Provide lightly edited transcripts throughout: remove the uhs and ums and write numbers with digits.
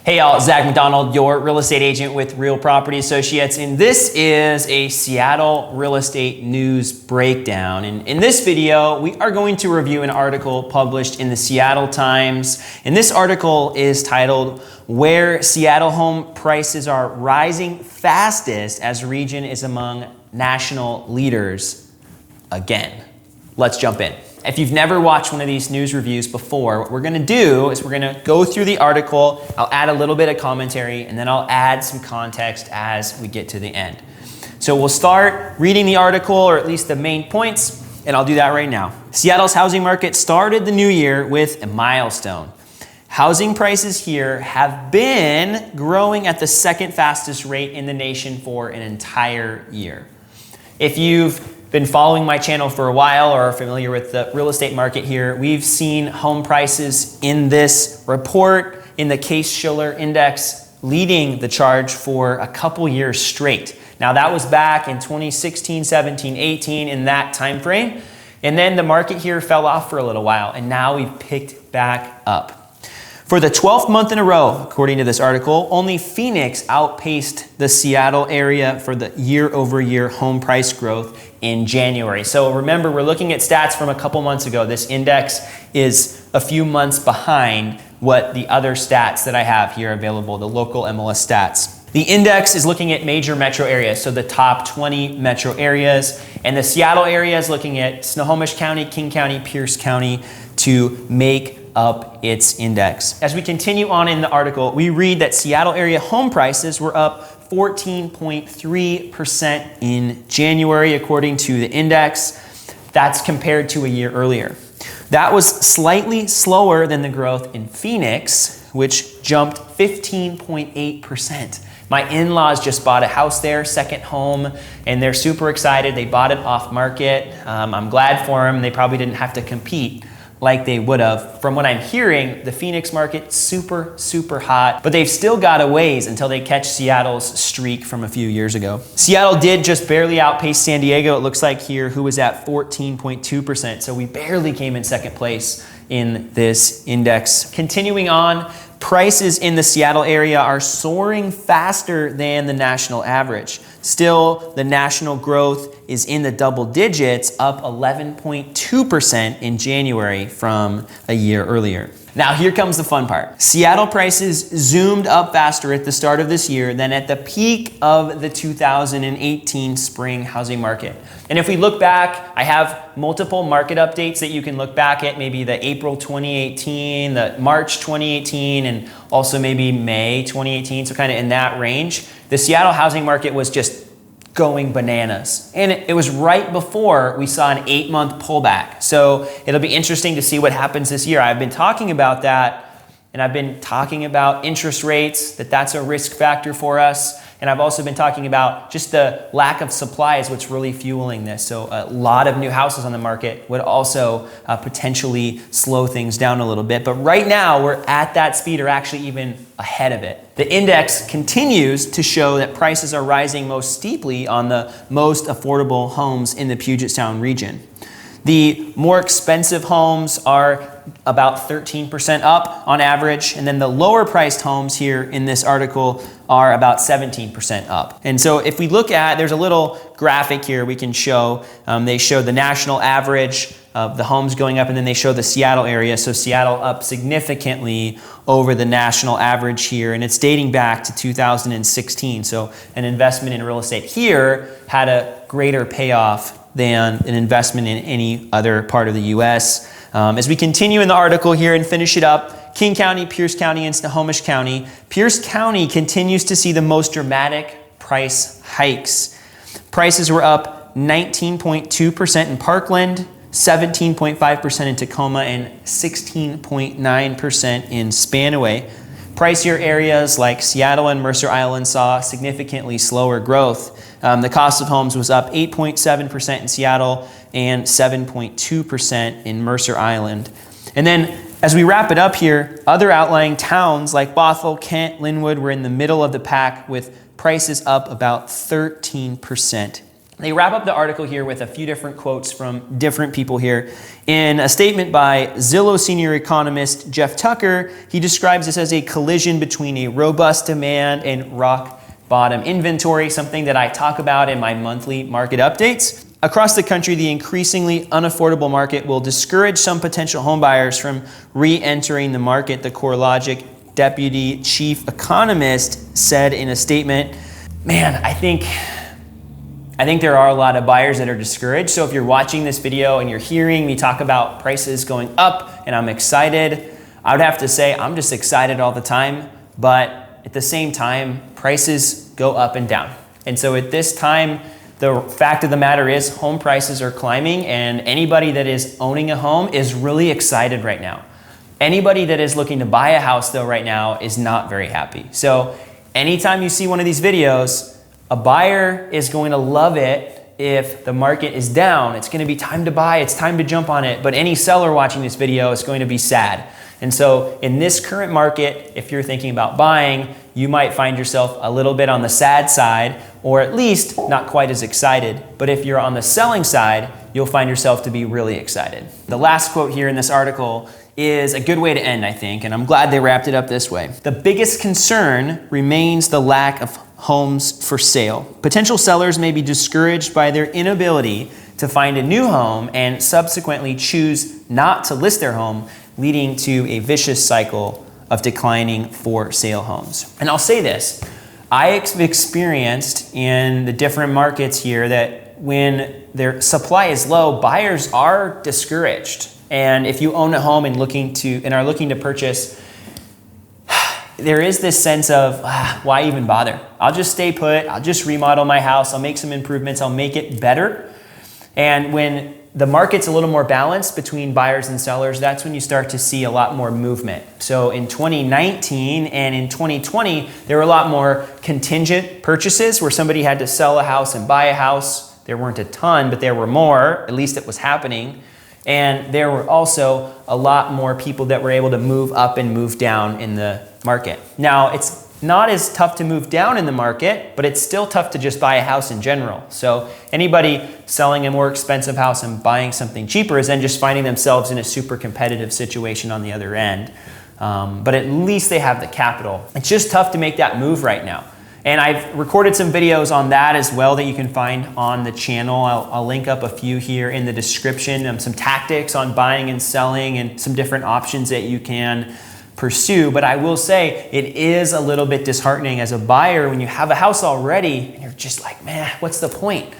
Hey y'all, Zach McDonald, your real estate agent with Real Property Associates, and this is a Seattle real estate news breakdown. And in this video, we are going to review an article published in the Seattle Times. And this article is titled, "Where Seattle Home Prices Are Rising Fastest as Region is Among National Leaders Again." Let's jump in. If you've never watched one of these news reviews before, what we're gonna do is we're gonna go through the article, I'll add a little bit of commentary, and then I'll add some context as we get to the end. So we'll start reading the article, or at least the main points, and I'll do that right now. Seattle's housing market started the new year with a milestone. Housing prices here have been growing at the second fastest rate in the nation for an entire year. If you've been following my channel for a while or are familiar with the real estate market here, we've seen home prices in this report in the Case-Shiller Index leading the charge for a couple years straight. Now that was back in 2016, 17, 18 in that time frame. And then the market here fell off for a little while, and now we've picked back up. For the 12th month in a row, according to this article, only Phoenix outpaced the Seattle area for the year-over-year home price growth in January. So remember, we're looking at stats from a couple months ago. This index is a few months behind what the other stats that I have here available, the local MLS stats. The index is looking at major metro areas, so the top 20 metro areas, and the Seattle area is looking at Snohomish County, King County, Pierce County to make up its index. As we continue on in the article, we read that Seattle area home prices were up 14.3% in January, according to the index. That's compared to a year earlier. That was slightly slower than the growth in Phoenix, which jumped 15.8%. My in-laws just bought a house there, second home, and they're super excited. They bought it off market. I'm glad for them. They probably didn't have to compete like they would have. From what I'm hearing, the Phoenix market super hot, but they've still got a ways until they catch Seattle's streak from a few years ago. Seattle did just barely outpace San Diego, it looks like here, who was at 14.2%. So we barely came in second place in this index. Continuing on, prices in the Seattle area are soaring faster than the national average. Still, the national growth is in the double digits, up 11.2% in January from a year earlier. Now here comes the fun part. Seattle prices zoomed up faster at the start of this year than at the peak of the 2018 spring housing market. And if we look back, I have multiple market updates that you can look back at, maybe the April 2018, the March 2018, and also maybe May 2018, so kind of in that range. The Seattle housing market was just going bananas. And it was right before we saw an 8-month pullback. So it'll be interesting to see what happens this year. I've been talking about that, and I've been talking about interest rates, that's a risk factor for us. And I've also been talking about just the lack of supply is what's really fueling this. So a lot of new houses on the market would also potentially slow things down a little bit. But right now we're at that speed, or actually even ahead of it. The index continues to show that prices are rising most steeply on the most affordable homes in the Puget Sound region. The more expensive homes are about 13% up on average, and then the lower priced homes here in this article are about 17% up. And so if we look at, there's a little graphic here we can show. They show the national average of the homes going up, and then they show the Seattle area. So Seattle up significantly over the national average here, and it's dating back to 2016. So an investment in real estate here had a greater payoff than an investment in any other part of the U.S. As we continue in the article here and finish it up, King County, Pierce County, and Snohomish County. Pierce County continues to see the most dramatic price hikes. Prices were up 19.2% in Parkland, 17.5% in Tacoma, and 16.9% in Spanaway. Pricier areas like Seattle and Mercer Island saw significantly slower growth. The cost of homes was up 8.7% in Seattle and 7.2% in Mercer Island. And then as we wrap it up here, other outlying towns like Bothell, Kent, Linwood were in the middle of the pack with prices up about 13% They wrap up the article here with a few different quotes from different people here. In a statement by Zillow senior economist Jeff Tucker, he describes this as a collision between a robust demand and rock bottom inventory, something that I talk about in my monthly market updates. Across the country, the increasingly unaffordable market will discourage some potential home buyers from re-entering the market, the CoreLogic deputy chief economist said in a statement. Man, I think there are a lot of buyers that are discouraged. So if you're watching this video and you're hearing me talk about prices going up and I'm excited, I would have to say I'm just excited all the time. But at the same time, prices go up and down. And so at this time, the fact of the matter is home prices are climbing, and anybody that is owning a home is really excited right now. Anybody that is looking to buy a house though right now is not very happy. So anytime you see one of these videos, a buyer is going to love it if the market is down. It's going to be time to buy, it's time to jump on it. But any seller watching this video is going to be sad. And so in this current market, if you're thinking about buying, you might find yourself a little bit on the sad side, or at least not quite as excited. But if you're on the selling side, you'll find yourself to be really excited. The last quote here in this article is a good way to end, I think, and I'm glad they wrapped it up this way. The biggest concern remains the lack of homes for sale. Potential sellers may be discouraged by their inability to find a new home and subsequently choose not to list their home, leading to a vicious cycle of declining for sale homes. And I'll say this, I've experienced in the different markets here that when their supply is low, buyers are discouraged. And if you own a home and are looking to purchase, there is this sense of, why even bother? I'll just stay put, I'll just remodel my house, I'll make some improvements, I'll make it better. And when the market's a little more balanced between buyers and sellers, that's when you start to see a lot more movement. So in 2019 and in 2020, there were a lot more contingent purchases where somebody had to sell a house and buy a house. There weren't a ton, but there were more, at least it was happening. And there were also a lot more people that were able to move up and move down in the market. Now, it's not as tough to move down in the market, but it's still tough to just buy a house in general. So anybody selling a more expensive house and buying something cheaper is then just finding themselves in a super competitive situation on the other end. But at least they have the capital. It's just tough to make that move right now. And I've recorded some videos on that as well that you can find on the channel. I'll link up a few here in the description, some tactics on buying and selling and some different options that you can pursue. But I will say it is a little bit disheartening as a buyer when you have a house already and you're just like, man, what's the point?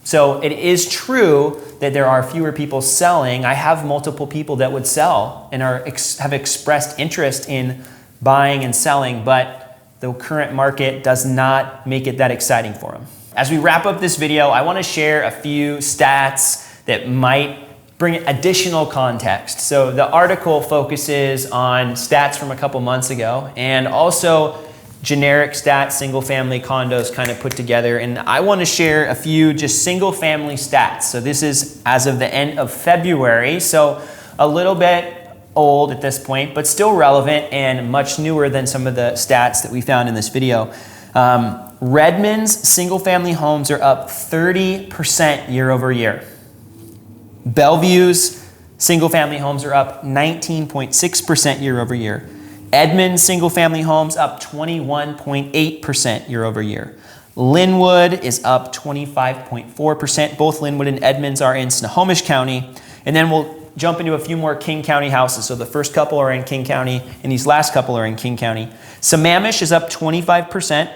So it is true that there are fewer people selling. I have multiple people that would sell and have expressed interest in buying and selling, but the current market does not make it that exciting for them. As we wrap up this video, I want to share a few stats that might bring additional context. So the article focuses on stats from a couple months ago and also generic stats, single family condos kind of put together. And I want to share a few just single family stats. So this is as of the end of February. So a little bit old at this point, but still relevant and much newer than some of the stats that we found in this video. Redmond's single family homes are up 30% year over year. Bellevue's single family homes are up 19.6% year over year. Edmond's single family homes up 21.8% year over year. Linwood is up 25.4%. Both Linwood and Edmonds are in Snohomish County. And then we'll jump into a few more King County houses. So the first couple are in King County and these last couple are in King County. Sammamish is up 25%.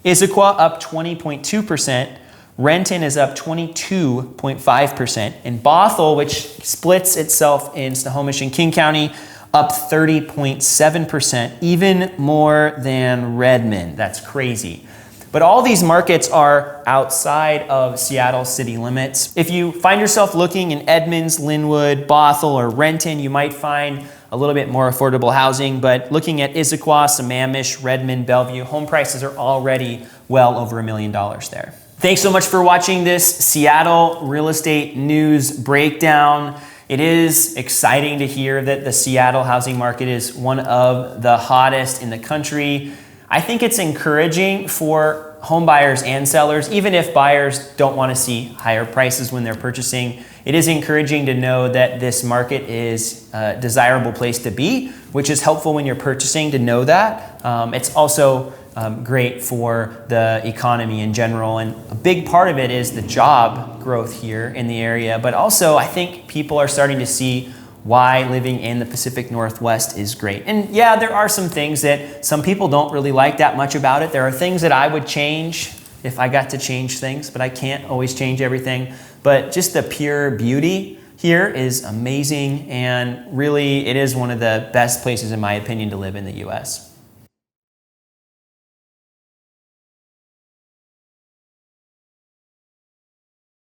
Issaquah up 20.2%. Renton is up 22.5%. And Bothell, which splits itself in Snohomish and King County, up 30.7%, even more than Redmond. That's crazy. But all these markets are outside of Seattle city limits. If you find yourself looking in Edmonds, Linwood, Bothell, or Renton, you might find a little bit more affordable housing. But looking at Issaquah, Sammamish, Redmond, Bellevue, home prices are already well over $1 million there. Thanks so much for watching this Seattle real estate news breakdown. It is exciting to hear that the Seattle housing market is one of the hottest in the country. I think it's encouraging for home buyers and sellers, even if buyers don't want to see higher prices when they're purchasing. It is encouraging to know that this market is a desirable place to be, which is helpful when you're purchasing to know that. It's also great for the economy in general, and a big part of it is the job growth here in the area, but also I think people are starting to see why living in the Pacific Northwest is great. And yeah, there are some things that some people don't really like that much about it. There are things that I would change if I got to change things, but I can't always change everything. But just the pure beauty here is amazing, and really it is one of the best places in my opinion to live in the US.